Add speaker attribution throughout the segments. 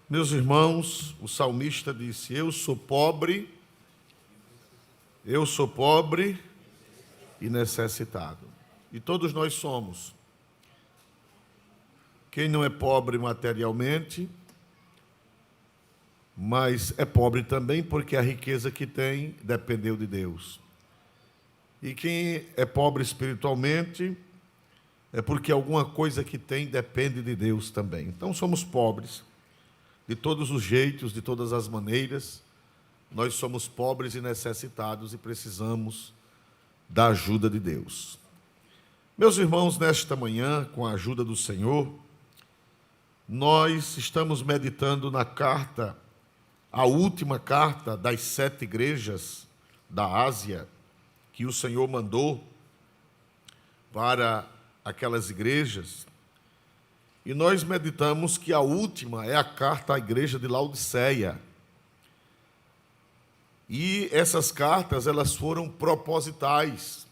Speaker 1: Meus irmãos, o salmista disse: eu sou pobre e necessitado. E todos nós somos. Quem não é pobre materialmente, mas é pobre também porque a riqueza que tem dependeu de Deus. E quem é pobre espiritualmente é porque alguma coisa que tem depende de Deus também. Então somos pobres de todos os jeitos, de todas as maneiras. Nós somos pobres e necessitados e precisamos da ajuda de Deus. Meus irmãos, nesta manhã, com a ajuda do Senhor, nós estamos meditando na carta, a última carta das 7 igrejas da Ásia, que o Senhor mandou para aquelas igrejas. E nós meditamos que a última é a carta à igreja de Laodiceia. E essas cartas, elas foram propositais.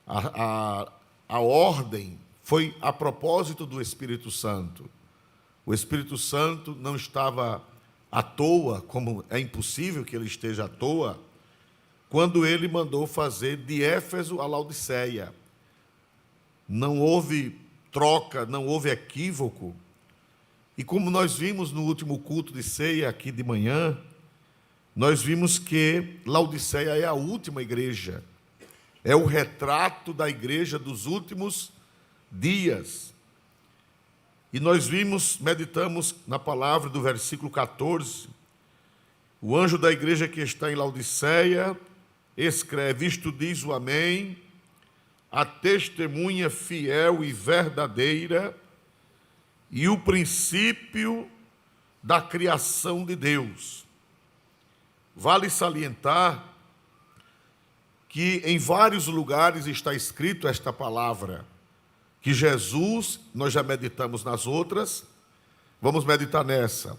Speaker 1: A ordem foi a propósito do Espírito Santo. O Espírito Santo não estava à toa, como é impossível que ele esteja à toa, quando ele mandou fazer de Éfeso a Laodiceia. Não houve troca, não houve equívoco. E como nós vimos no último culto de ceia aqui de manhã, nós vimos que Laodiceia é a última igreja, é o retrato da igreja dos últimos dias. E nós meditamos na palavra do versículo 14, o anjo da igreja que está em Laodiceia escreve: isto diz o Amém, a testemunha fiel e verdadeira e o princípio da criação de Deus. Vale salientar que em vários lugares está escrito esta palavra, que Jesus, nós já meditamos nas outras, vamos meditar nessa,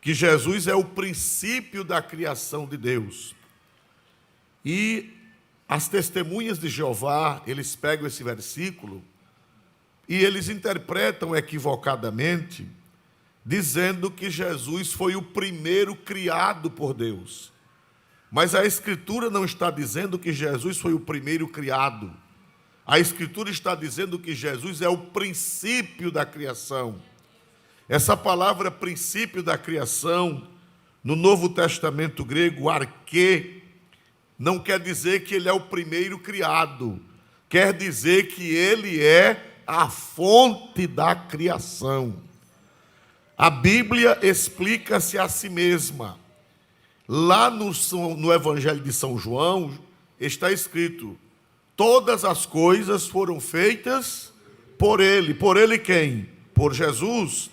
Speaker 1: que Jesus é o princípio da criação de Deus. E as testemunhas de Jeová, eles pegam esse versículo e eles interpretam equivocadamente, dizendo que Jesus foi o primeiro criado por Deus. Mas a Escritura não está dizendo que Jesus foi o primeiro criado. A Escritura está dizendo que Jesus é o princípio da criação. Essa palavra princípio da criação, no Novo Testamento grego, arquê, não quer dizer que ele é o primeiro criado. Quer dizer que ele é a fonte da criação. A Bíblia explica-se a si mesma. Lá no Evangelho de São João está escrito: todas as coisas foram feitas por ele. Por ele quem? Por Jesus.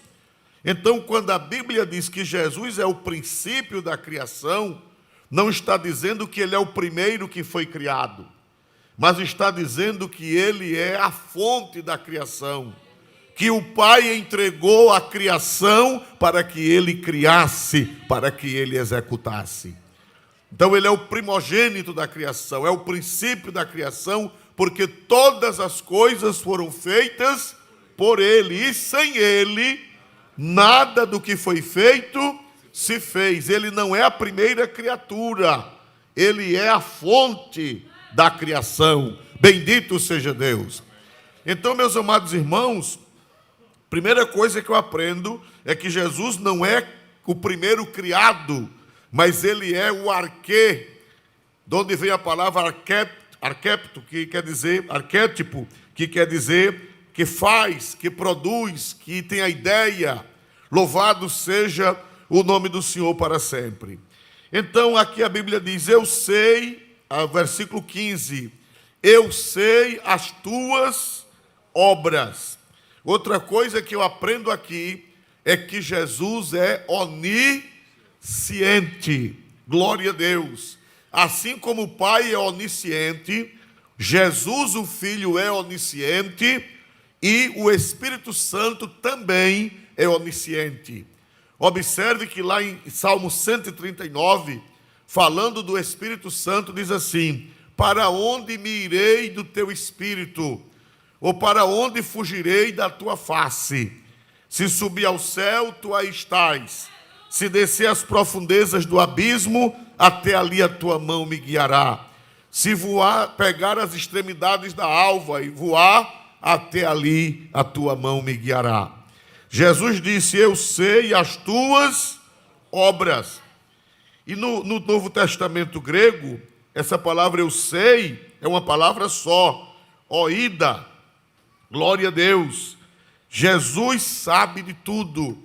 Speaker 1: Então, quando a Bíblia diz que Jesus é o princípio da criação, não está dizendo que ele é o primeiro que foi criado, mas está dizendo que ele é a fonte da criação, que o Pai entregou a criação para que ele criasse, para que ele executasse. Então ele é o primogênito da criação, é o princípio da criação, porque todas as coisas foram feitas por ele, e sem ele, nada do que foi feito se fez. Ele não é a primeira criatura, ele é a fonte da criação. Bendito seja Deus. Então, meus amados irmãos, primeira coisa que eu aprendo é que Jesus não é o primeiro criado, mas ele é o arquê, de onde vem a palavra arquépto, que quer dizer arquétipo, que quer dizer que faz, que produz, que tem a ideia. Louvado seja o nome do Senhor para sempre. Então aqui a Bíblia diz: eu sei, versículo 15, eu sei as tuas obras. Outra coisa que eu aprendo aqui é que Jesus é onisciente. Glória a Deus. Assim como o Pai é onisciente, Jesus, o Filho, é onisciente e o Espírito Santo também é onisciente. Observe que lá em Salmo 139, falando do Espírito Santo, diz assim: para onde me irei do teu Espírito? Ou para onde fugirei da tua face? Se subir ao céu, tu aí estás. Se descer às profundezas do abismo, até ali a tua mão me guiará. Se voar, pegar as extremidades da alva e voar, até ali a tua mão me guiará. Jesus disse: eu sei as tuas obras. E no Novo Testamento grego, essa palavra eu sei é uma palavra só, oída. Glória a Deus. Jesus sabe de tudo.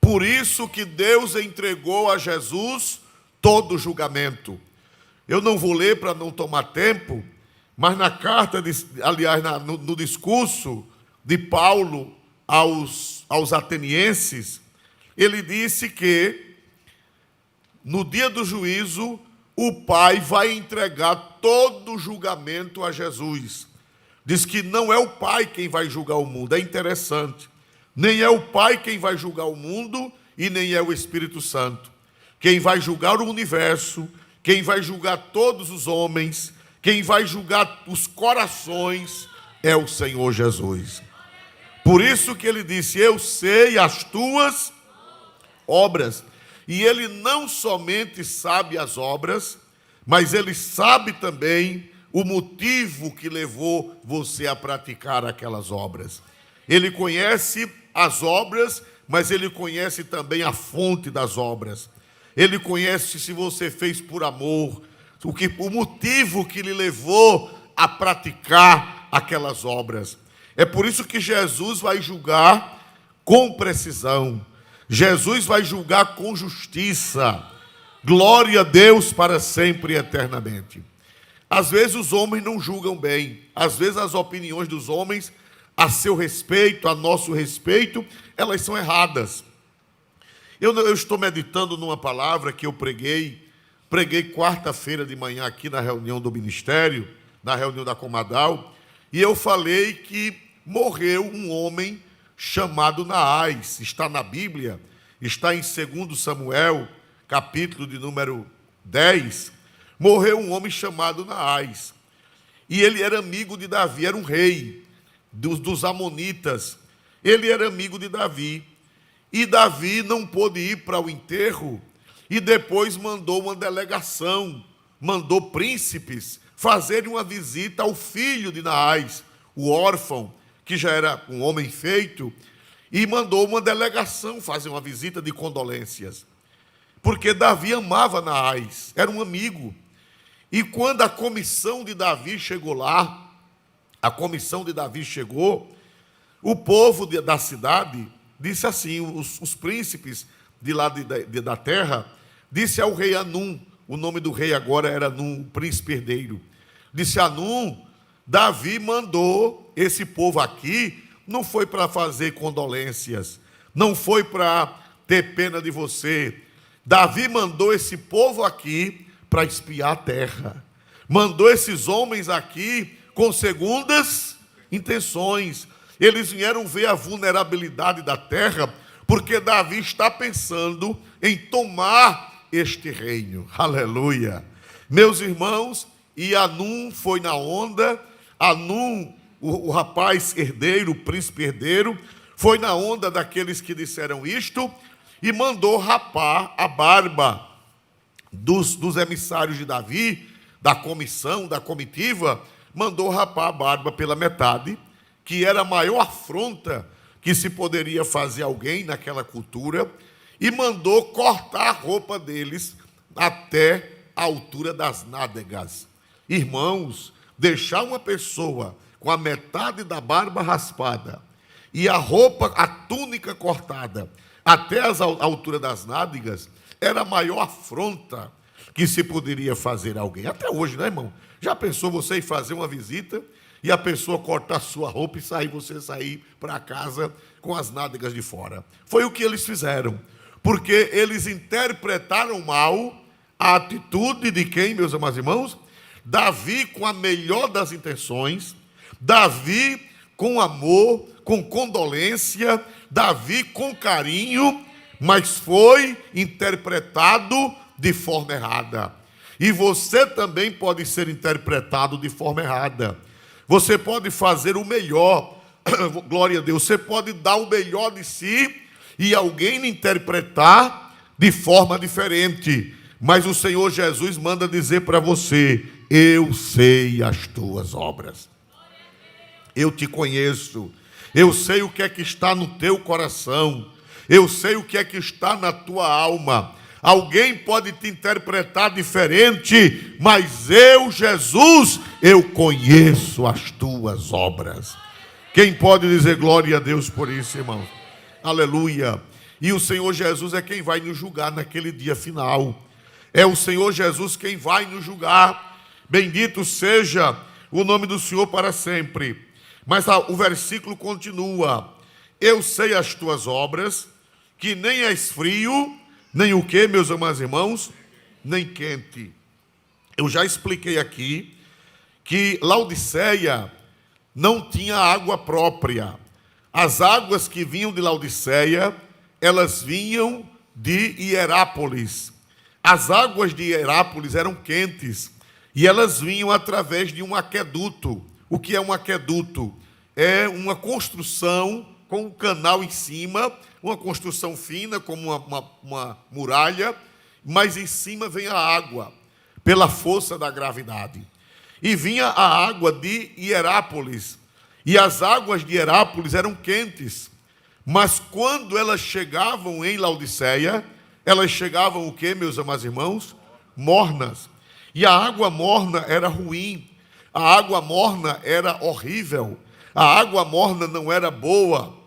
Speaker 1: Por isso que Deus entregou a Jesus todo o julgamento. Eu não vou ler para não tomar tempo, mas na carta, no discurso de Paulo aos atenienses, ele disse que no dia do juízo, o Pai vai entregar todo o julgamento a Jesus. Diz que não é o Pai quem vai julgar o mundo, é interessante. Nem é o Pai quem vai julgar o mundo e nem é o Espírito Santo. Quem vai julgar o universo, quem vai julgar todos os homens, quem vai julgar os corações é o Senhor Jesus. Por isso que ele disse: eu sei as tuas obras. E ele não somente sabe as obras, mas ele sabe também o motivo que levou você a praticar aquelas obras. Ele conhece as obras, mas ele conhece também a fonte das obras. Ele conhece se você fez por amor, o motivo que lhe levou a praticar aquelas obras. É por isso que Jesus vai julgar com precisão. Jesus vai julgar com justiça. Glória a Deus para sempre e eternamente. Às vezes os homens não julgam bem. Às vezes as opiniões dos homens a seu respeito, a nosso respeito, elas são erradas. Eu estou meditando numa palavra que eu preguei quarta-feira de manhã aqui na reunião do ministério, na reunião da Comadal, e eu falei que morreu um homem chamado Naás. Está na Bíblia, está em 2 Samuel, capítulo de número 10. Morreu um homem chamado Naás. E ele era amigo de Davi, era um rei dos amonitas. Ele era amigo de Davi. E Davi não pôde ir para o enterro e depois mandou uma delegação, mandou príncipes fazerem uma visita ao filho de Naás, o órfão, que já era um homem feito, e mandou uma delegação fazer uma visita de condolências. Porque Davi amava Naás, era um amigo. E quando a comissão de Davi chegou lá, o povo da cidade disse assim, os príncipes de lá da terra, disse ao rei Anum, o nome do rei agora era Anum, o príncipe herdeiro, disse: Anum, Davi mandou esse povo aqui, não foi para fazer condolências, não foi para ter pena de você. Davi mandou esse povo aqui para espiar a terra, mandou esses homens aqui com segundas intenções. Eles vieram ver a vulnerabilidade da terra, porque Davi está pensando em tomar este reino. Aleluia! Meus irmãos, e Anum foi na onda. Anum, o rapaz herdeiro, o príncipe herdeiro, foi na onda daqueles que disseram isto e mandou rapar a barba dos emissários de Davi, da comissão, da comitiva, mandou rapar a barba pela metade, que era a maior afronta que se poderia fazer a alguém naquela cultura, e mandou cortar a roupa deles até a altura das nádegas. Irmãos, deixar uma pessoa com a metade da barba raspada e a roupa, a túnica cortada até a altura das nádegas, era a maior afronta que se poderia fazer a alguém. Até hoje, né, irmão? Já pensou você ir fazer uma visita e a pessoa cortar a sua roupa e você sair para casa com as nádegas de fora? Foi o que eles fizeram, porque eles interpretaram mal a atitude de quem, meus amados irmãos? Davi, com a melhor das intenções, Davi com amor, com condolência, Davi com carinho, mas foi interpretado de forma errada. E você também pode ser interpretado de forma errada. Você pode fazer o melhor, glória a Deus, você pode dar o melhor de si e alguém interpretar de forma diferente. Mas o Senhor Jesus manda dizer para você: eu sei as tuas obras. Eu te conheço. Eu sei o que é que está no teu coração. Eu sei o que é que está na tua alma. Alguém pode te interpretar diferente, mas eu, Jesus, eu conheço as tuas obras. Quem pode dizer glória a Deus por isso, irmão? Aleluia. E o Senhor Jesus é quem vai nos julgar naquele dia final. É o Senhor Jesus quem vai nos julgar. Bendito seja o nome do Senhor para sempre. Mas o versículo continua: eu sei as tuas obras, que nem és frio, nem o que, meus amados irmãos? Nem quente. Eu já expliquei aqui que Laodiceia não tinha água própria. As águas que vinham de Laodiceia, elas vinham de Hierápolis. As águas de Hierápolis eram quentes e elas vinham através de um aqueduto. O que é um aqueduto? É uma construção com um canal em cima, uma construção fina, como uma muralha, mas em cima vem a água, pela força da gravidade. E vinha a água de Hierápolis, e as águas de Hierápolis eram quentes, mas quando elas chegavam em Laodiceia, elas chegavam o quê, meus amados irmãos? Mornas. E a água morna era ruim, a água morna era horrível, a água morna não era boa.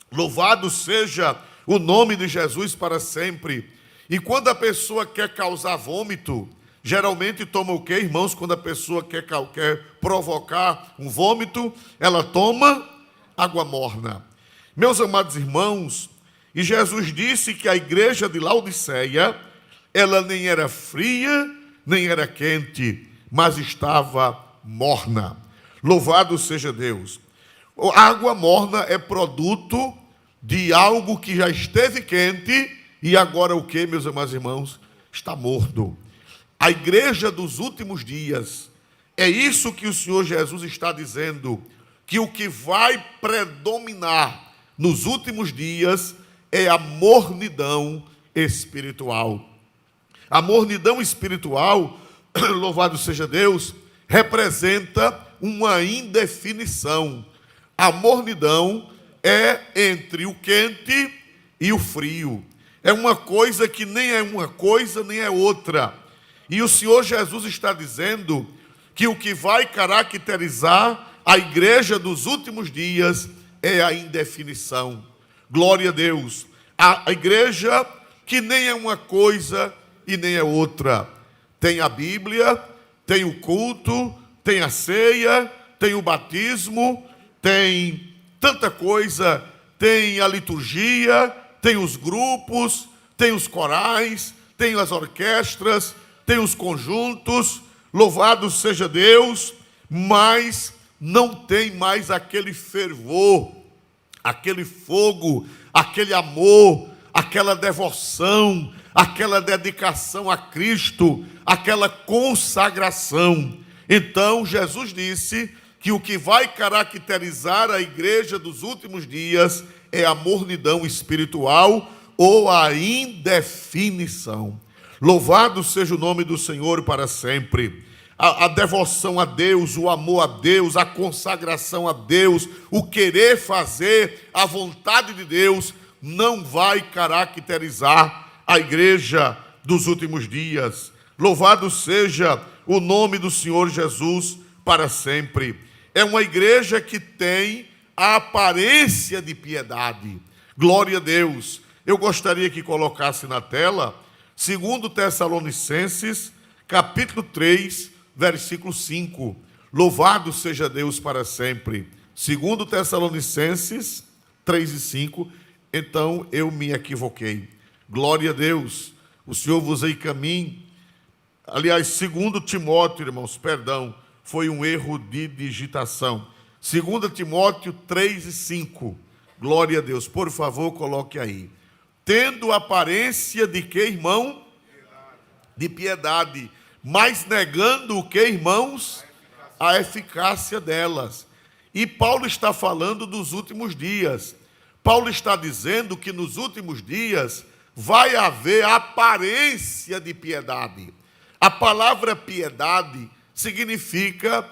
Speaker 1: Louvado seja o nome de Jesus para sempre. E quando a pessoa quer causar vômito, geralmente toma o quê, irmãos? Quando a pessoa quer provocar um vômito, ela toma água morna. Meus amados irmãos, e Jesus disse que a igreja de Laodiceia, ela nem era fria, nem era quente, mas estava morna. Louvado seja Deus. A água morna é produto de algo que já esteve quente e agora o que, meus amados irmãos? Está morto. A igreja dos últimos dias, é isso que o Senhor Jesus está dizendo, que o que vai predominar nos últimos dias é a mornidão espiritual. A mornidão espiritual, louvado seja Deus, representa uma indefinição. A mornidão é entre o quente e o frio. É uma coisa que nem é uma coisa, nem é outra. E o Senhor Jesus está dizendo que o que vai caracterizar a igreja dos últimos dias é a indefinição. Glória a Deus. A igreja que nem é uma coisa e nem é outra. Tem a Bíblia, tem o culto, tem a ceia, tem o batismo, tem tanta coisa, tem a liturgia, tem os grupos, tem os corais, tem as orquestras, tem os conjuntos, louvado seja Deus, mas não tem mais aquele fervor, aquele fogo, aquele amor, aquela devoção, aquela dedicação a Cristo, aquela consagração. Então Jesus disse que o que vai caracterizar a igreja dos últimos dias é a mornidão espiritual ou a indefinição. Louvado seja o nome do Senhor para sempre. A devoção a Deus, o amor a Deus, a consagração a Deus, o querer fazer a vontade de Deus não vai caracterizar a igreja dos últimos dias. Louvado seja o nome do Senhor Jesus para sempre. É uma igreja que tem a aparência de piedade. Glória a Deus. Eu gostaria que colocasse na tela 2 Tessalonicenses, capítulo 3, versículo 5. Louvado seja Deus para sempre. 2 Tessalonicenses 3 e 5. Então eu me equivoquei. Glória a Deus. O Senhor vos encaminhe. Aliás, 2 Timóteo, irmãos, perdão, foi um erro de digitação. 2 Timóteo 3 e 5. Glória a Deus. Por favor, coloque aí. Tendo aparência de que, irmão? De piedade. Mas negando o que, irmãos? A eficácia delas. E Paulo está falando dos últimos dias. Paulo está dizendo que nos últimos dias vai haver aparência de piedade. A palavra piedade significa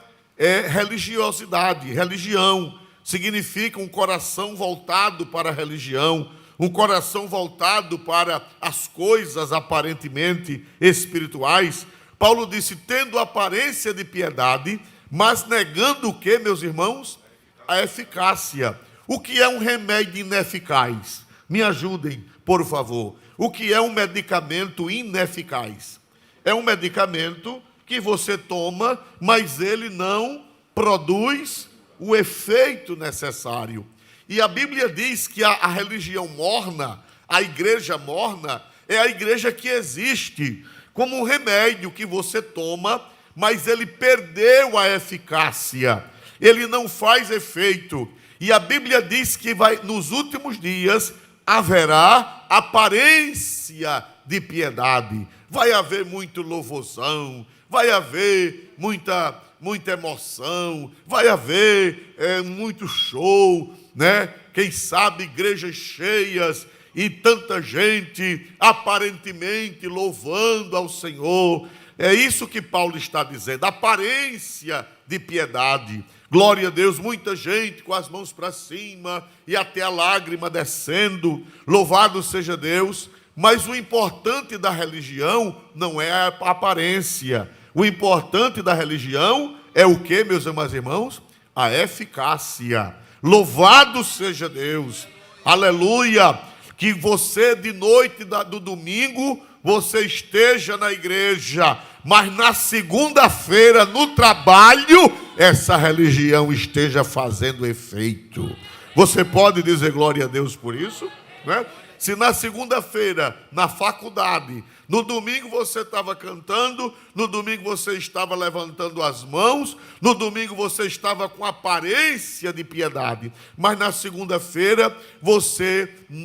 Speaker 1: religiosidade, religião. Significa um coração voltado para a religião, um coração voltado para as coisas aparentemente espirituais. Paulo disse, tendo aparência de piedade, mas negando o que, meus irmãos? A eficácia. O que é um remédio ineficaz? Me ajudem, por favor. O que é um medicamento ineficaz? É um medicamento que você toma, mas ele não produz o efeito necessário. E a Bíblia diz que a religião morna, a igreja morna, é a igreja que existe como um remédio que você toma, mas ele perdeu a eficácia, ele não faz efeito. E a Bíblia diz que nos últimos dias haverá aparência de piedade. Vai haver muito louvorzão, vai haver muita emoção, vai haver muito show, né? Quem sabe igrejas cheias e tanta gente aparentemente louvando ao Senhor. É isso que Paulo está dizendo, aparência de piedade. Glória a Deus, muita gente com as mãos para cima e até a lágrima descendo, louvado seja Deus. Mas o importante da religião não é a aparência. O importante da religião é o que, meus amados irmãos? A eficácia. Louvado seja Deus. Aleluia. Que você de noite do domingo, você esteja na igreja, mas na segunda-feira, no trabalho, essa religião esteja fazendo efeito. Você pode dizer glória a Deus por isso, né? Se na segunda-feira, na faculdade, no domingo você estava cantando, no domingo você estava levantando as mãos, no domingo você estava com aparência de piedade, mas na segunda-feira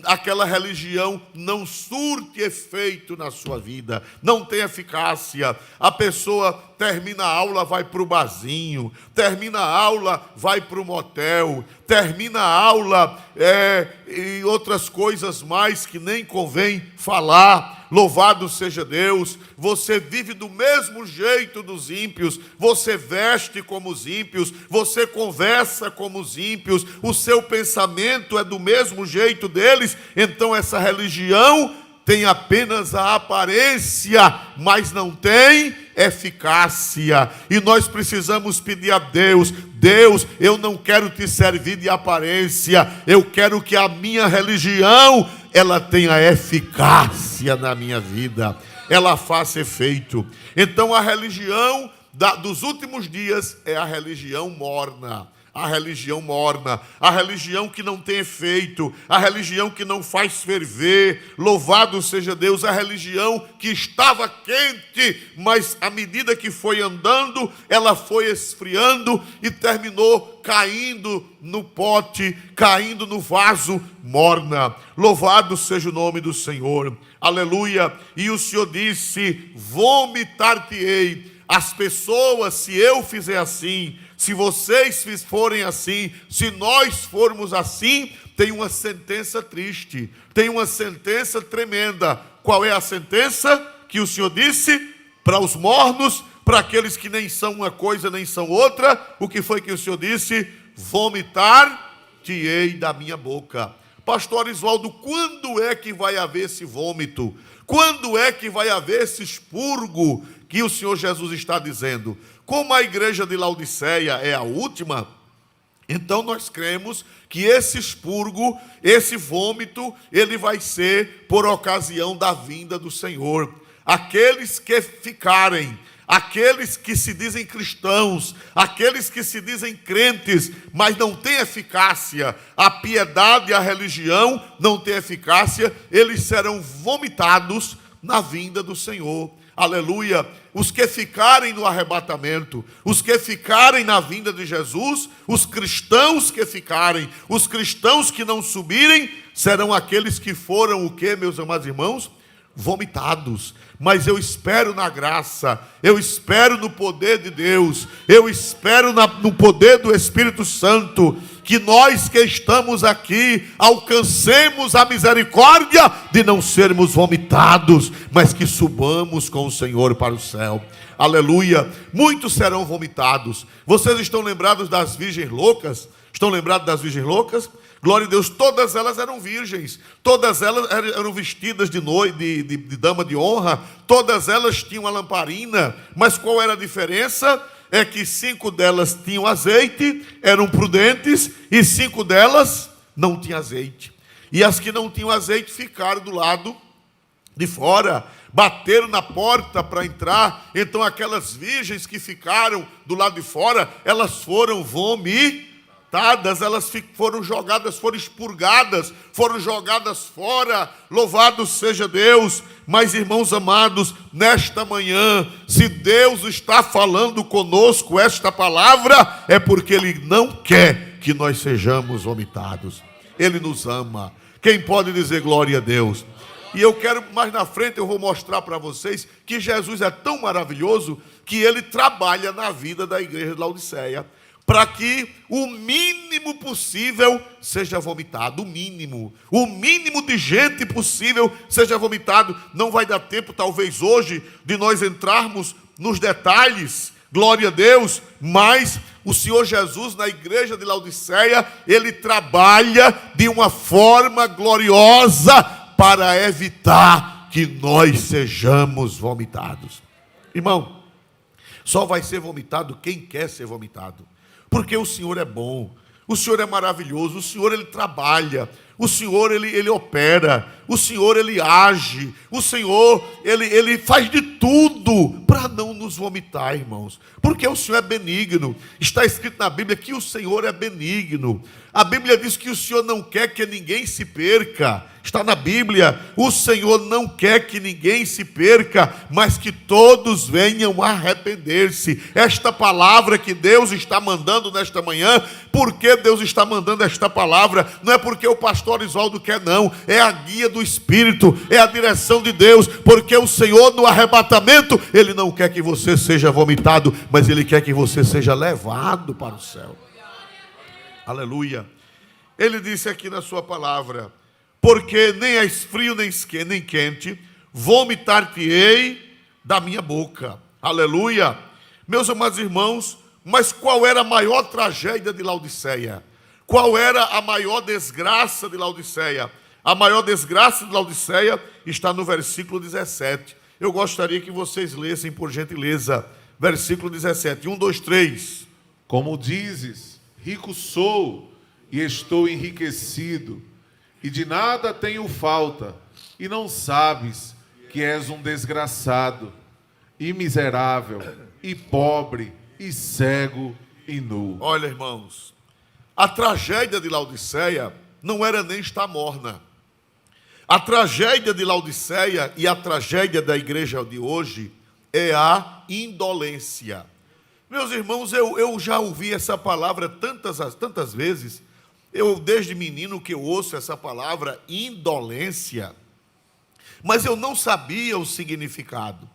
Speaker 1: aquela religião não surte efeito na sua vida, não tem eficácia. A pessoa termina a aula, vai para o barzinho, termina a aula, vai para o motel, termina a aula e outras coisas mais que nem convém falar. Louvado seja Deus. Você vive do mesmo jeito dos ímpios, você veste como os ímpios, você conversa como os ímpios, o seu pensamento é do mesmo jeito deles. Então essa religião tem apenas a aparência, mas não tem eficácia. E nós precisamos pedir a Deus: Deus, eu não quero te servir de aparência, eu quero que a minha religião ela tenha eficácia na minha vida, ela faça efeito. Então a religião dos últimos dias é a religião morna. A religião morna, a religião que não tem efeito, a religião que não faz ferver. Louvado seja Deus, a religião que estava quente, mas à medida que foi andando, ela foi esfriando e terminou caindo no pote, caindo no vaso, morna. Louvado seja o nome do Senhor, aleluia. E o Senhor disse: vomitar-te-ei. As pessoas, se eu fizer assim, se vocês forem assim, se nós formos assim, tem uma sentença triste, tem uma sentença tremenda. Qual é a sentença que o Senhor disse? Para os mornos, para aqueles que nem são uma coisa nem são outra, o que foi que o Senhor disse? Vomitar-te-ei da minha boca. Pastor Oswaldo, quando é que vai haver esse vômito? Quando é que vai haver esse expurgo que o Senhor Jesus está dizendo? Como a igreja de Laodiceia é a última, então nós cremos que esse expurgo, esse vômito, ele vai ser por ocasião da vinda do Senhor. Aqueles que ficarem, aqueles que se dizem cristãos, aqueles que se dizem crentes, mas não têm eficácia, a piedade e a religião não têm eficácia, eles serão vomitados na vinda do Senhor. Aleluia. Os que ficarem no arrebatamento, os que ficarem na vinda de Jesus, os cristãos que ficarem, os cristãos que não subirem, serão aqueles que foram o quê, meus amados irmãos? vomitados, mas eu espero na graça, eu espero no poder de Deus, eu espero no poder do Espírito Santo, que nós que estamos aqui alcancemos a misericórdia de não sermos vomitados, mas que subamos com o Senhor para o céu. Aleluia. Muitos serão vomitados. Vocês estão lembrados das virgens loucas? Estão lembrados das virgens loucas? Glória a Deus, todas elas eram virgens, todas elas eram vestidas de dama de honra, todas elas tinham a lamparina, mas qual era a diferença? É que 5 delas tinham azeite, eram prudentes, e 5 delas não tinham azeite. E as que não tinham azeite ficaram do lado de fora, bateram na porta para entrar. Então aquelas virgens que ficaram do lado de fora, elas foram vomitadas, elas foram jogadas, foram expurgadas, foram jogadas fora. Louvado seja Deus. Mas, irmãos amados, nesta manhã, se Deus está falando conosco esta palavra, é porque Ele não quer que nós sejamos vomitados. Ele nos ama. Quem pode dizer glória a Deus? E eu quero, mais na frente, eu vou mostrar para vocês que Jesus é tão maravilhoso que Ele trabalha na vida da igreja de Laodiceia, para que o mínimo possível seja vomitado, o mínimo de gente possível seja vomitado. Não vai dar tempo, talvez hoje, de nós entrarmos nos detalhes, glória a Deus, mas o Senhor Jesus, na igreja de Laodiceia, Ele trabalha de uma forma gloriosa para evitar que nós sejamos vomitados. Irmão, só vai ser vomitado quem quer ser vomitado. Porque o Senhor é bom, o Senhor é maravilhoso, o Senhor Ele trabalha, o Senhor Ele opera, o Senhor Ele age, o Senhor Ele faz de tudo para não nos vomitar, irmãos. Porque o Senhor é benigno. Está escrito na Bíblia que o Senhor é benigno. A Bíblia diz que o Senhor não quer que ninguém se perca. Está na Bíblia, o Senhor não quer que ninguém se perca, mas que todos venham a arrepender-se. Esta palavra que Deus está mandando nesta manhã, por que Deus está mandando esta palavra? Não é porque o pastor Oswaldo quer, não. É a guia do Espírito, é a direção de Deus, porque o Senhor no arrebatamento, Ele não quer que você seja vomitado, mas Ele quer que você seja levado para o céu. Aleluia. Ele disse aqui na sua palavra: porque nem és frio nem quente, vomitar-te-ei da minha boca. Aleluia. Meus amados irmãos, mas qual era a maior tragédia de Laodiceia? Qual era a maior desgraça de Laodiceia? A maior desgraça de Laodiceia está no versículo 17. Eu gostaria que vocês lessem, por gentileza, versículo 17. 1, 2, 3.
Speaker 2: Como dizes, rico sou e estou enriquecido, e de nada tenho falta, e não sabes que és um desgraçado, e miserável, e pobre, e cego, e nu.
Speaker 1: Olha, irmãos, a tragédia de Laodiceia não era nem estar morna. A tragédia de Laodiceia e a tragédia da igreja de hoje é a indolência. Meus irmãos, eu já ouvi essa palavra tantas vezes. Eu, desde menino, que eu ouço essa palavra indolência, mas eu não sabia o significado.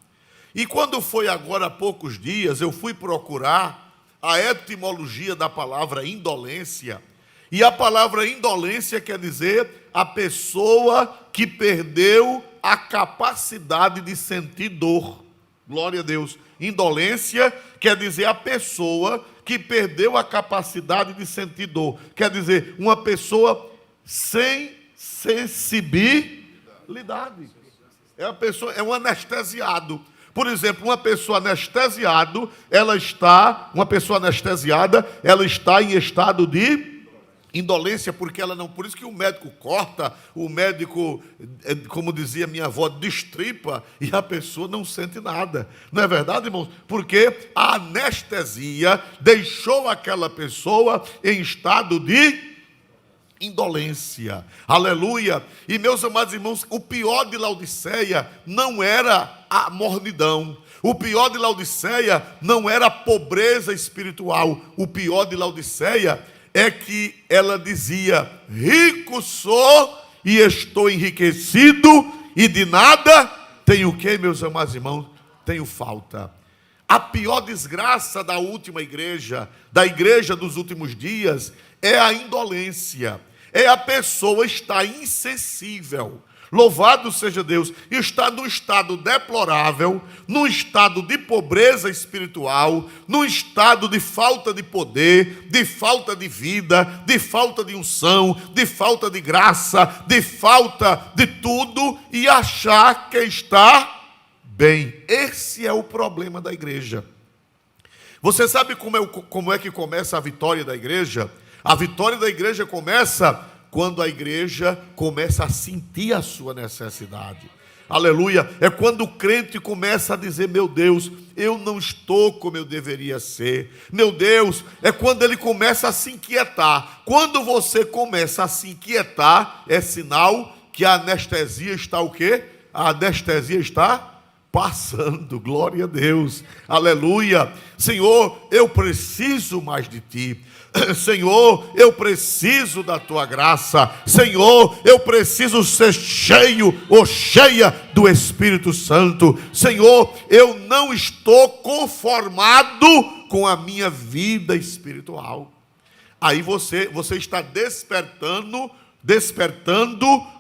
Speaker 1: E quando foi agora há poucos dias, eu fui procurar a etimologia da palavra indolência, e a palavra indolência quer dizer a pessoa que perdeu a capacidade de sentir dor. Glória a Deus. Indolência quer dizer a pessoa que perdeu a capacidade de sentir dor. Quer dizer, uma pessoa sem sensibilidade. É um anestesiado. Por exemplo, uma pessoa anestesiada, ela está em estado de indolência, porque ela não... Por isso que o médico corta, o médico, como dizia minha avó, destripa, e a pessoa não sente nada. Não é verdade, irmãos? Porque a anestesia deixou aquela pessoa em estado de indolência. Aleluia! E, meus amados irmãos, o pior de Laodiceia não era a mornidão. O pior de Laodiceia não era a pobreza espiritual. O pior de Laodiceia é que ela dizia: rico sou e estou enriquecido, e de nada tenho o quê, meus amados irmãos? Tenho falta. A pior desgraça da última igreja, da igreja dos últimos dias, é a indolência. É a pessoa estar insensível. Louvado seja Deus, está num estado deplorável, num estado de pobreza espiritual, num estado de falta de poder, de falta de vida, de falta de unção, de falta de graça, de falta de tudo, e achar que está bem. Esse é o problema da igreja. Você sabe como é que começa a vitória da igreja? A vitória da igreja começa quando a igreja começa a sentir a sua necessidade. Aleluia. É quando o crente começa a dizer: meu Deus, eu não estou como eu deveria ser. Meu Deus, é quando ele começa a se inquietar. Quando você começa a se inquietar, é sinal que a anestesia está o quê? A anestesia está passando. Glória a Deus. Aleluia. Senhor, eu preciso mais de Ti. Senhor, eu preciso da Tua graça. Senhor, eu preciso ser cheio ou cheia do Espírito Santo. Senhor, eu não estou conformado com a minha vida espiritual. Aí você está despertando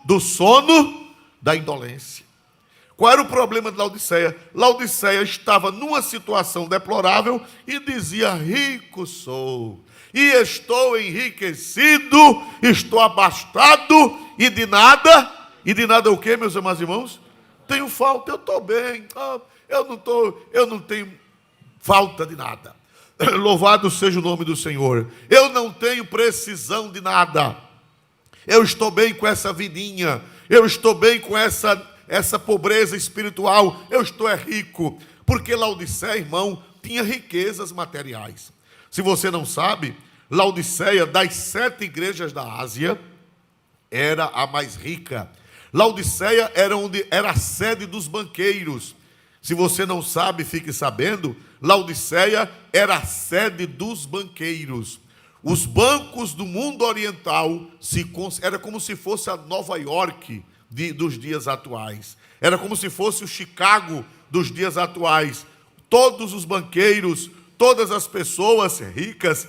Speaker 1: do sono da indolência. Qual era o problema de Laodiceia? Laodiceia estava numa situação deplorável e dizia: rico sou, e estou enriquecido, estou abastado, e de nada o que, meus amados irmãos? Tenho falta, eu estou bem, eu não tenho falta de nada. Louvado seja o nome do Senhor. Eu não tenho precisão de nada. Eu estou bem com essa vidinha, eu estou bem com essa pobreza espiritual, eu estou rico. Porque Laodiceia, irmão, tinha riquezas materiais. Se você não sabe, Laodiceia, das 7 igrejas da Ásia, era a mais rica. Laodiceia era a sede dos banqueiros. Se você não sabe, fique sabendo, Laodiceia era a sede dos banqueiros. Os bancos do mundo oriental era como se fosse a Nova York dos dias atuais. Era como se fosse o Chicago dos dias atuais. Todos os banqueiros, todas as pessoas ricas,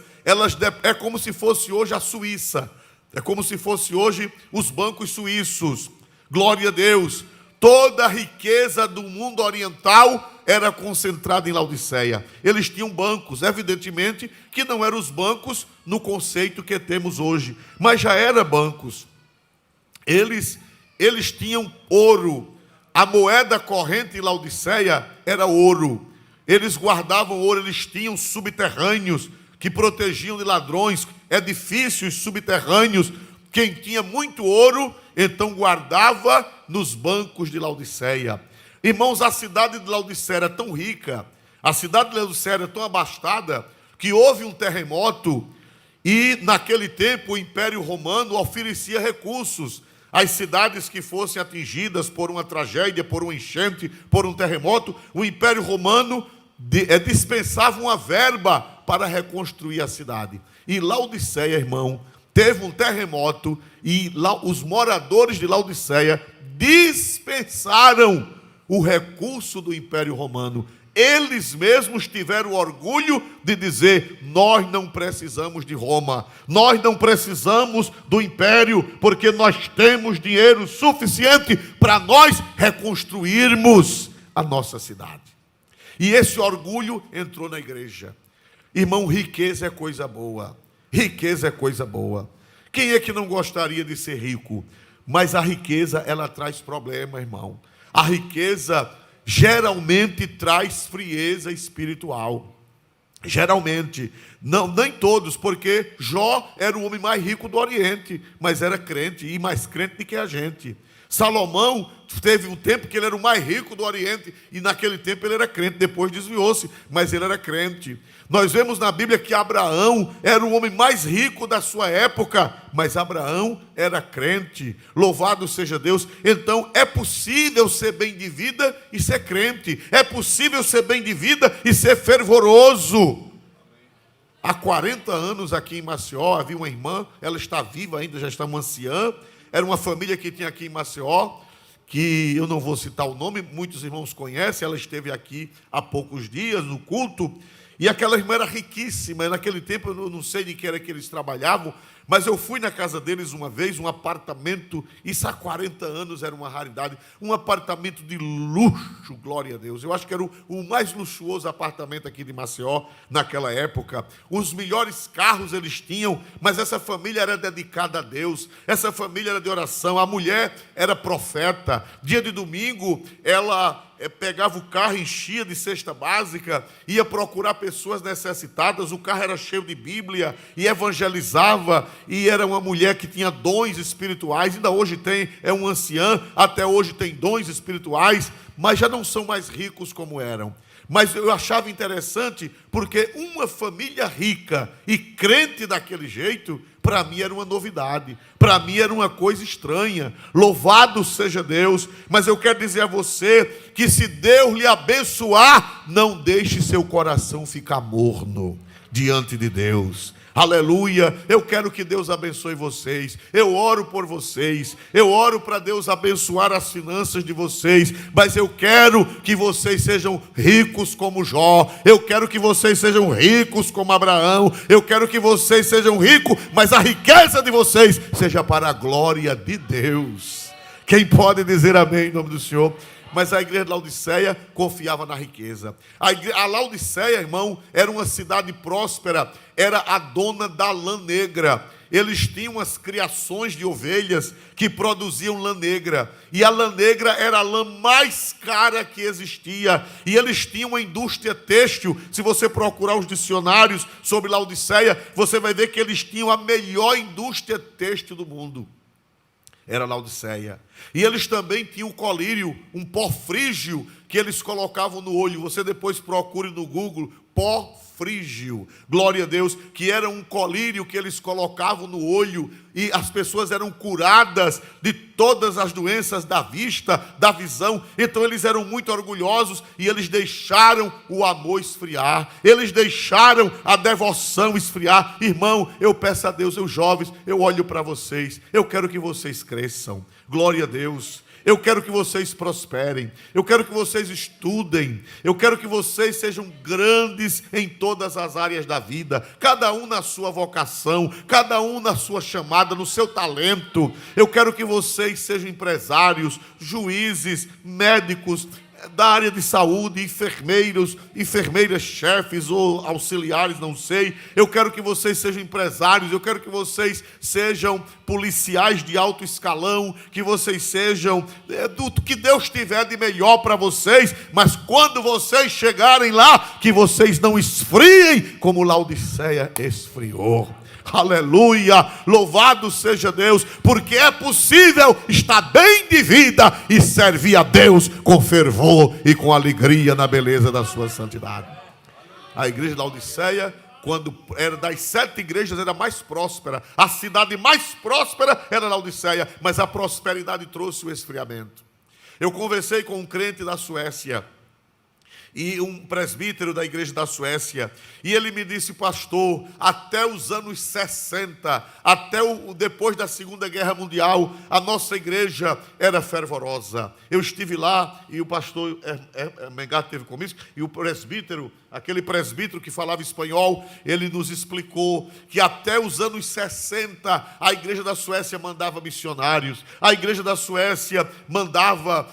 Speaker 1: é como se fosse hoje a Suíça. É como se fosse hoje os bancos suíços. Glória a Deus. Toda a riqueza do mundo oriental era concentrada em Laodiceia. Eles tinham bancos, evidentemente que não eram os bancos no conceito que temos hoje, mas já eram bancos. Eles tinham ouro. A moeda corrente em Laodiceia era ouro. Eles guardavam ouro, eles tinham subterrâneos que protegiam de ladrões, edifícios subterrâneos. Quem tinha muito ouro, então guardava nos bancos de Laodiceia. Irmãos, a cidade de Laodiceia era tão rica, a cidade de Laodiceia era tão abastada, que houve um terremoto e naquele tempo o Império Romano oferecia recursos às cidades que fossem atingidas por uma tragédia, por um enchente, por um terremoto. O Império Romano dispensava uma verba para reconstruir a cidade. E Laodiceia, irmão, teve um terremoto e os moradores de Laodiceia dispensaram o recurso do Império Romano. Eles mesmos tiveram orgulho de dizer: nós não precisamos de Roma, nós não precisamos do Império, porque nós temos dinheiro suficiente para nós reconstruirmos a nossa cidade. E esse orgulho entrou na igreja. Irmão, riqueza é coisa boa. Riqueza é coisa boa. Quem é que não gostaria de ser rico? Mas a riqueza, ela traz problema, irmão. A riqueza geralmente traz frieza espiritual. Geralmente. Não, nem todos, porque Jó era o homem mais rico do Oriente, mas era crente, e mais crente do que a gente. Salomão teve um tempo que ele era o mais rico do Oriente, e naquele tempo ele era crente, depois desviou-se, mas ele era crente. Nós vemos na Bíblia que Abraão era o homem mais rico da sua época, mas Abraão era crente. Louvado seja Deus. Então é possível ser bem de vida e ser crente. É possível ser bem de vida e ser fervoroso. Há 40 anos aqui em Maceió havia uma irmã, ela está viva ainda, já está uma anciã. Era uma família que tinha aqui em Maceió, que eu não vou citar o nome, muitos irmãos conhecem, ela esteve aqui há poucos dias no culto, e aquela irmã era riquíssima, e naquele tempo eu não sei de que era que eles trabalhavam, mas eu fui na casa deles uma vez, um apartamento, isso há 40 anos era uma raridade, um apartamento de luxo, glória a Deus. Eu acho que era o mais luxuoso apartamento aqui de Maceió naquela época. Os melhores carros eles tinham, mas essa família era dedicada a Deus, essa família era de oração, a mulher era profeta. Dia de domingo, ela pegava o carro, enchia de cesta básica, ia procurar pessoas necessitadas, o carro era cheio de Bíblia, e evangelizava, e era uma mulher que tinha dons espirituais, ainda hoje tem, é um anciã, até hoje tem dons espirituais, mas já não são mais ricos como eram. Mas eu achava interessante, porque uma família rica e crente daquele jeito, para mim era uma novidade, para mim era uma coisa estranha. Louvado seja Deus, mas eu quero dizer a você, que se Deus lhe abençoar, não deixe seu coração ficar morno diante de Deus. Aleluia, eu quero que Deus abençoe vocês, eu oro por vocês, eu oro para Deus abençoar as finanças de vocês, mas eu quero que vocês sejam ricos como Jó, eu quero que vocês sejam ricos como Abraão, eu quero que vocês sejam ricos, mas a riqueza de vocês seja para a glória de Deus. Quem pode dizer amém em nome do Senhor? Mas a igreja de Laodiceia confiava na riqueza. A Laodiceia, irmão, era uma cidade próspera, era a dona da lã negra. Eles tinham as criações de ovelhas que produziam lã negra. E a lã negra era a lã mais cara que existia. E eles tinham uma indústria têxtil. Se você procurar os dicionários sobre Laodiceia, você vai ver que eles tinham a melhor indústria têxtil do mundo. Era Laodiceia. E eles também tinham o colírio, um pó frígio que eles colocavam no olho. Você depois procure no Google, pó frígio, glória a Deus, que era um colírio que eles colocavam no olho e as pessoas eram curadas de todas as doenças da vista, da visão. Então eles eram muito orgulhosos e eles deixaram o amor esfriar, eles deixaram a devoção esfriar. Irmão, eu peço a Deus, eu jovens, eu olho para vocês, eu quero que vocês cresçam, glória a Deus. Eu quero que vocês prosperem, eu quero que vocês estudem, eu quero que vocês sejam grandes em todas as áreas da vida, cada um na sua vocação, cada um na sua chamada, no seu talento. Eu quero que vocês sejam empresários, juízes, médicos, da área de saúde, enfermeiros, enfermeiras, chefes ou auxiliares, não sei. Eu quero que vocês sejam empresários, eu quero que vocês sejam policiais de alto escalão, que vocês sejam do que Deus tiver de melhor para vocês, mas quando vocês chegarem lá, que vocês não esfriem como Laodiceia esfriou. Aleluia, louvado seja Deus, porque é possível estar bem de vida e servir a Deus com fervor e com alegria na beleza da sua santidade. A igreja de Laodiceia, quando era das 7 igrejas, era mais próspera. A cidade mais próspera era Laodiceia, mas a prosperidade trouxe o esfriamento. Eu conversei com um crente da Suécia, e um presbítero da igreja da Suécia, e ele me disse: pastor, até os anos 60, depois da Segunda Guerra Mundial, a nossa igreja era fervorosa. Eu estive lá, e o pastor Mengato esteve comigo, e o presbítero, aquele presbítero que falava espanhol, ele nos explicou que até os anos 60, a igreja da Suécia mandava missionários, a igreja da Suécia mandava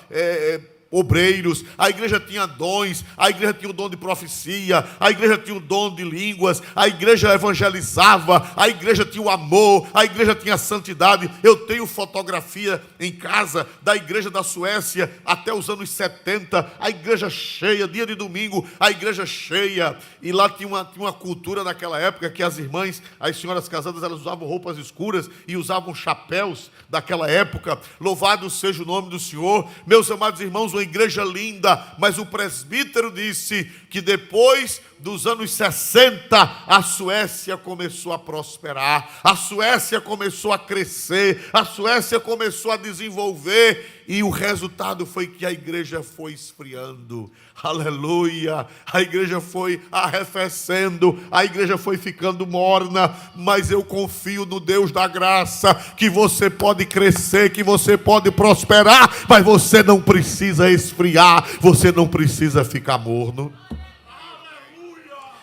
Speaker 1: obreiros, a igreja tinha dons, a igreja tinha o dom de profecia, a igreja tinha o dom de línguas, a igreja evangelizava, a igreja tinha o amor, a igreja tinha a santidade. Eu tenho fotografia em casa da igreja da Suécia até os anos 70, a igreja cheia, dia de domingo, a igreja cheia, e lá tinha uma cultura naquela época que as irmãs, as senhoras casadas, elas usavam roupas escuras e usavam chapéus daquela época. Louvado seja o nome do Senhor. Meus amados irmãos, uma igreja linda, mas o presbítero disse que depois dos anos 60, a Suécia começou a prosperar, a Suécia começou a crescer, a Suécia começou a desenvolver, e o resultado foi que a igreja foi esfriando. Aleluia! A igreja foi arrefecendo, a igreja foi ficando morna, mas eu confio no Deus da graça, que você pode crescer, que você pode prosperar, mas você não precisa esfriar, você não precisa ficar morno.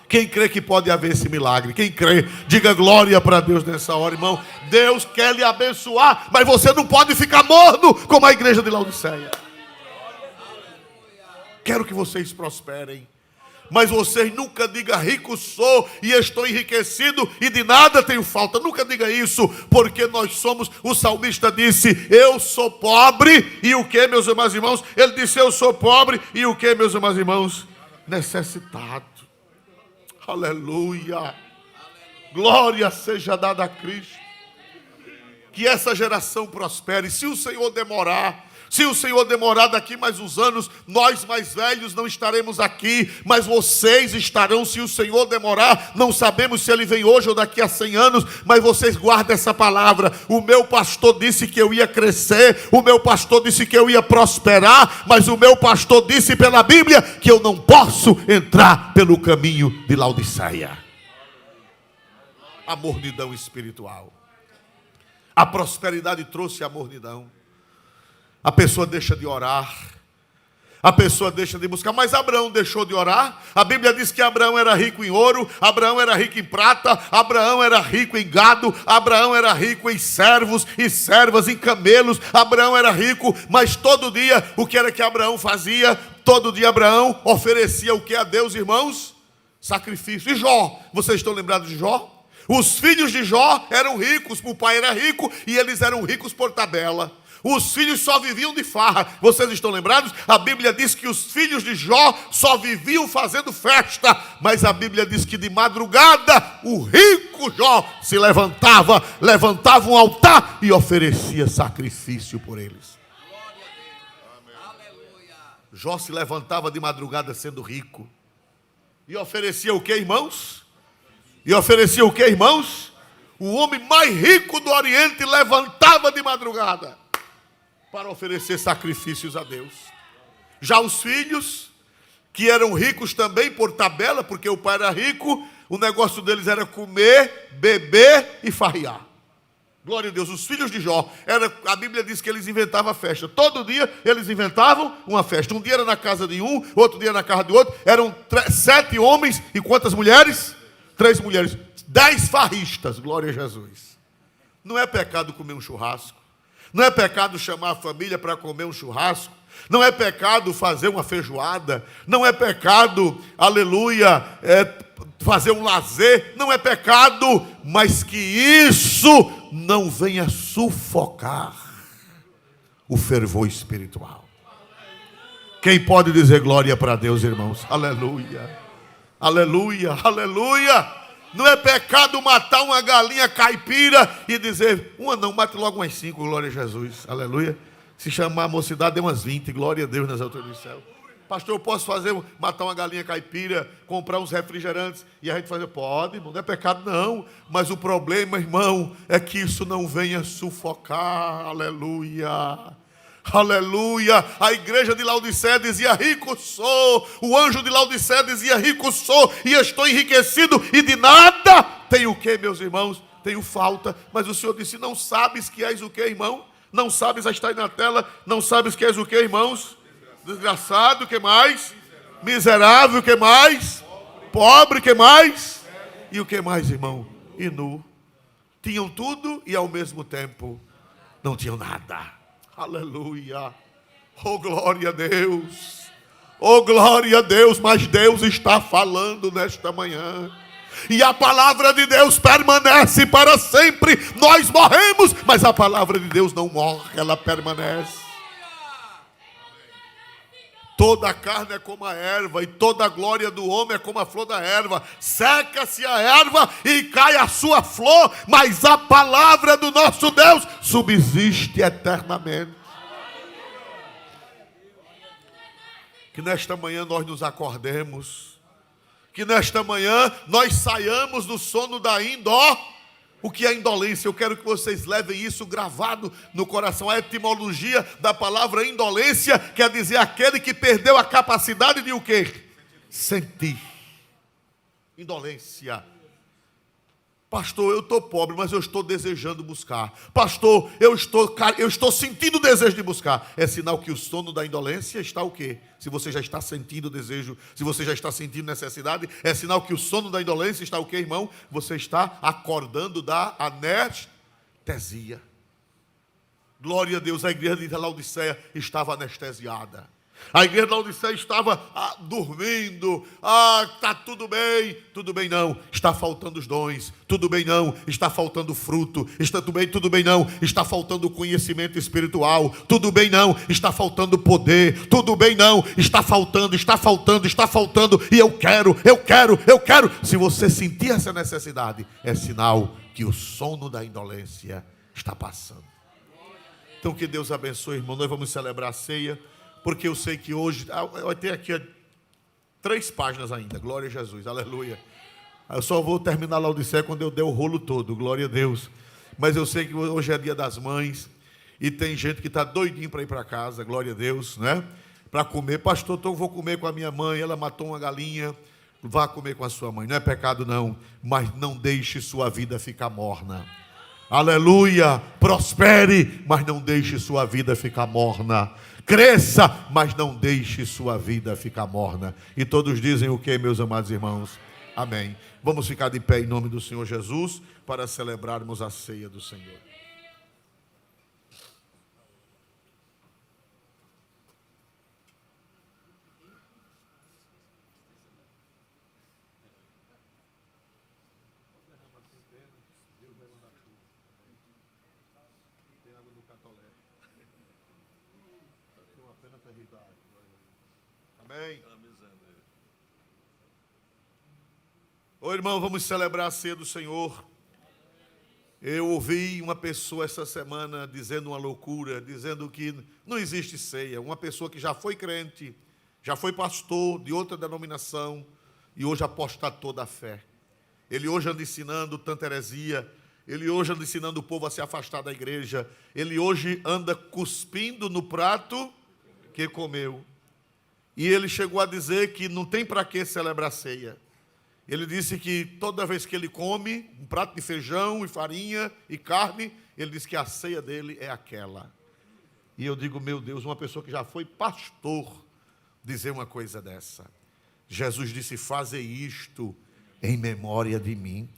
Speaker 1: Quem crê que pode haver esse milagre? Quem crê, diga glória para Deus nessa hora, irmão. Deus quer lhe abençoar, mas você não pode ficar morno como a igreja de Laodiceia. Quero que vocês prosperem, mas vocês nunca digam rico sou e estou enriquecido e de nada tenho falta. Nunca diga isso, porque nós somos, o salmista disse, eu sou pobre e o que, meus irmãos e irmãos? Ele disse, eu sou pobre e o que, meus irmãos e irmãos? Necessitado. Aleluia. Glória seja dada a Cristo. Que essa geração prospere. Se o Senhor demorar daqui mais uns anos, nós mais velhos não estaremos aqui, mas vocês estarão se o Senhor demorar. Não sabemos se Ele vem hoje ou daqui a 100 anos, mas vocês guardem essa palavra. O meu pastor disse que eu ia crescer, o meu pastor disse que eu ia prosperar, mas o meu pastor disse pela Bíblia que eu não posso entrar pelo caminho de Laodiceia. A mornidão espiritual. A prosperidade trouxe a mornidão. A pessoa deixa de orar, a pessoa deixa de buscar, mas Abraão deixou de orar. A Bíblia diz que Abraão era rico em ouro, Abraão era rico em prata, Abraão era rico em gado, Abraão era rico em servos e servas, em camelos. Abraão era rico, mas todo dia, o que era que Abraão fazia? Todo dia Abraão oferecia o que a Deus, irmãos? Sacrifício. E Jó, vocês estão lembrados de Jó? Os filhos de Jó eram ricos, o pai era rico e eles eram ricos por tabela. Os filhos só viviam de farra. Vocês estão lembrados? A Bíblia diz que os filhos de Jó só viviam fazendo festa. Mas a Bíblia diz que de madrugada o rico Jó se levantava um altar e oferecia sacrifício por eles. Jó se levantava de madrugada sendo rico. E oferecia o que, irmãos? O homem mais rico do Oriente levantava de madrugada para oferecer sacrifícios a Deus. Já os filhos, que eram ricos também por tabela, porque o pai era rico, o negócio deles era comer, beber e farriar. Glória a Deus, os filhos de Jó, a Bíblia diz que eles inventavam festa. Todo dia eles inventavam uma festa. Um dia era na casa de um, outro dia na casa de outro. Eram 7 homens e quantas mulheres? 3 mulheres. 10 farristas, glória a Jesus. Não é pecado comer um churrasco. Não é pecado chamar a família para comer um churrasco. Não é pecado fazer uma feijoada. Não é pecado, aleluia, fazer um lazer. Não é pecado, mas que isso não venha sufocar o fervor espiritual. Quem pode dizer glória para Deus, irmãos? Aleluia, aleluia, aleluia. Não é pecado matar uma galinha caipira e dizer, uma não, mate logo umas 5, glória a Jesus, aleluia. Se chamar a mocidade, dê umas 20, glória a Deus nas alturas do céu. Pastor, eu posso matar uma galinha caipira, comprar uns refrigerantes e a gente fazer? Pode, não é pecado não. Mas o problema, irmão, é que isso não venha sufocar, aleluia. Aleluia, a igreja de Laodiceia dizia rico sou, o anjo de Laodiceia dizia rico sou e estou enriquecido e de nada tenho o que, meus irmãos? Tenho falta. Mas o Senhor disse, não sabes que és o que, irmão? Não sabes, está aí na tela, não sabes que és o que, irmãos? Desgraçado, que mais? Miserável, que mais? Pobre, que mais? E o que mais, irmão? E nu. Tinham tudo e ao mesmo tempo não tinham nada. Aleluia, oh glória a Deus, oh glória a Deus, mas Deus está falando nesta manhã, e a palavra de Deus permanece para sempre. Nós morremos, mas a palavra de Deus não morre, ela permanece. Toda a carne é como a erva, e toda a glória do homem é como a flor da erva. Seca-se a erva e cai a sua flor, mas a palavra do nosso Deus subsiste eternamente. Que nesta manhã nós nos acordemos, que nesta manhã nós saiamos do sono da O que é indolência? Eu quero que vocês levem isso gravado no coração. A etimologia da palavra indolência quer dizer aquele que perdeu a capacidade de o quê? Sentir. Indolência. Pastor, eu estou pobre, mas eu estou desejando buscar. Pastor, eu estou sentindo o desejo de buscar. É sinal que o sono da indolência está o quê? Se você já está sentindo o desejo, se você já está sentindo necessidade, é sinal que o sono da indolência está o quê, irmão? Você está acordando da anestesia. Glória a Deus, a igreja de Laodiceia estava anestesiada. A igreja de Laodiceia estava dormindo. Está tudo bem não, está faltando os dons, tudo bem não, está faltando fruto, tudo bem não, está faltando conhecimento espiritual, tudo bem não, está faltando poder, tudo bem não, está faltando, e eu quero. Se você sentir essa necessidade, é sinal que o sono da indolência está passando. Então que Deus abençoe, irmão. Nós vamos celebrar a ceia, porque eu sei que hoje, vai ter aqui 3 páginas ainda, glória a Jesus, aleluia. Eu só vou terminar lá Laodiceia quando eu der o rolo todo, glória a Deus. Mas eu sei que hoje é dia das mães, e tem gente que está doidinho para ir para casa, glória a Deus, né? Para comer. Pastor, então eu vou comer com a minha mãe, ela matou uma galinha, vá comer com a sua mãe. Não é pecado não, mas não deixe sua vida ficar morna. Aleluia, prospere, mas não deixe sua vida ficar morna. Cresça, mas não deixe sua vida ficar morna. E todos dizem o que, meus amados irmãos? Amém. Vamos ficar de pé em nome do Senhor Jesus para celebrarmos a ceia do Senhor. Amém. Ô irmão, vamos celebrar a ceia do Senhor. Eu ouvi uma pessoa essa semana dizendo uma loucura, dizendo que não existe ceia. Uma pessoa que já foi crente, já foi pastor de outra denominação e hoje apostatou da fé. Ele hoje anda ensinando tanta heresia, ele hoje anda ensinando o povo a se afastar da igreja, ele hoje anda cuspindo no prato que comeu. E ele chegou a dizer que não tem para que celebrar ceia. Ele disse que toda vez que ele come um prato de feijão e farinha e carne, ele diz que a ceia dele é aquela. E eu digo, meu Deus, uma pessoa que já foi pastor dizer uma coisa dessa. Jesus disse, fazei isto em memória de mim.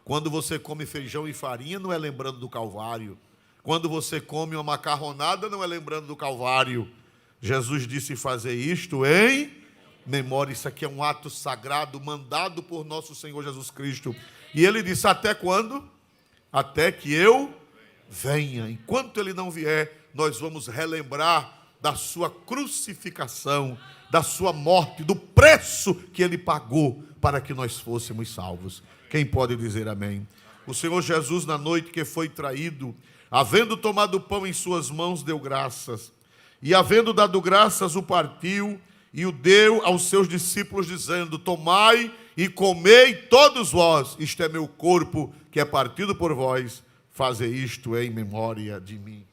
Speaker 1: Quando você come feijão e farinha, não é lembrando do Calvário. Quando você come uma macarronada, não é lembrando do Calvário. Jesus disse fazer isto em memória. Isso aqui é um ato sagrado mandado por nosso Senhor Jesus Cristo. E ele disse, até quando? Até que eu venha. Enquanto ele não vier, nós vamos relembrar da sua crucificação, da sua morte, do preço que ele pagou para que nós fôssemos salvos. Quem pode dizer amém? O Senhor Jesus, na noite que foi traído, havendo tomado o pão em suas mãos, deu graças. E havendo dado graças, o partiu e o deu aos seus discípulos, dizendo, tomai e comei todos vós, isto é meu corpo, que é partido por vós, fazei isto em memória de mim.